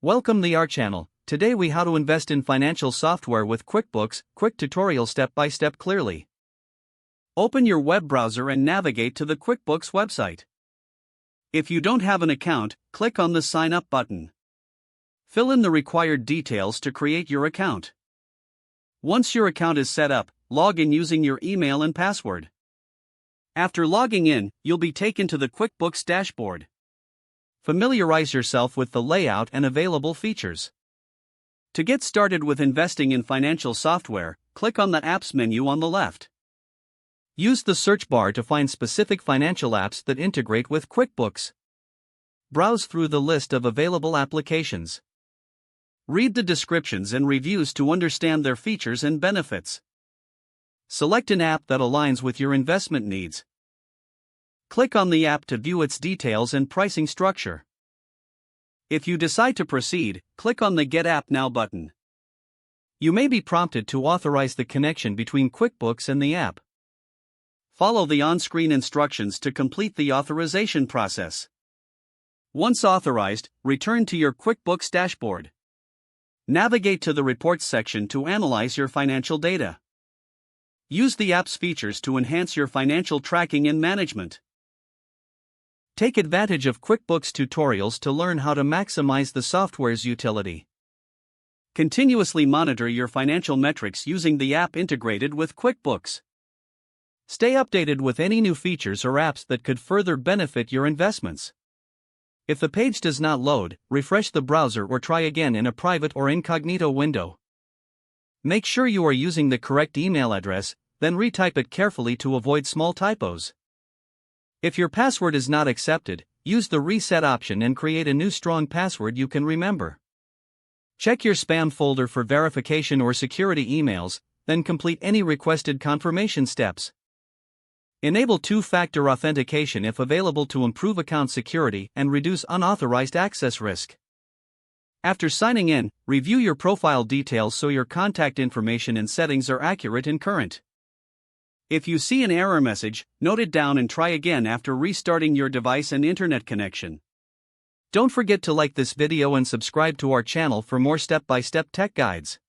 Welcome to our channel. Today we how to invest in financial software with QuickBooks, quick tutorial step by step clearly. Open your web browser and navigate to the QuickBooks website. If you don't have an account, click on the Sign Up button. Fill in the required details to create your account. Once your account is set up, log in using your email and password. After logging in, you'll be taken to the QuickBooks dashboard. Familiarize yourself with the layout and available features. To get started with investing in financial software, click on the Apps menu on the left. Use the search bar to find specific financial apps that integrate with QuickBooks. Browse through the list of available applications. Read the descriptions and reviews to understand their features and benefits. Select an app that aligns with your investment needs. Click on the app to view its details and pricing structure. If you decide to proceed, click on the Get App Now button. You may be prompted to authorize the connection between QuickBooks and the app. Follow the on-screen instructions to complete the authorization process. Once authorized, return to your QuickBooks dashboard. Navigate to the Reports section to analyze your financial data. Use the app's features to enhance your financial tracking and management. Take advantage of QuickBooks tutorials to learn how to maximize the software's utility. Continuously monitor your financial metrics using the app integrated with QuickBooks. Stay updated with any new features or apps that could further benefit your investments. If the page does not load, refresh the browser or try again in a private or incognito window. Make sure you are using the correct email address, then retype it carefully to avoid small typos. If your password is not accepted, use the reset option and create a new strong password you can remember. Check your spam folder for verification or security emails, then complete any requested confirmation steps. Enable two-factor authentication if available to improve account security and reduce unauthorized access risk. After signing in, review your profile details so your contact information and settings are accurate and current. If you see an error message, note it down and try again after restarting your device and internet connection. Don't forget to like this video and subscribe to our channel for more step-by-step tech guides.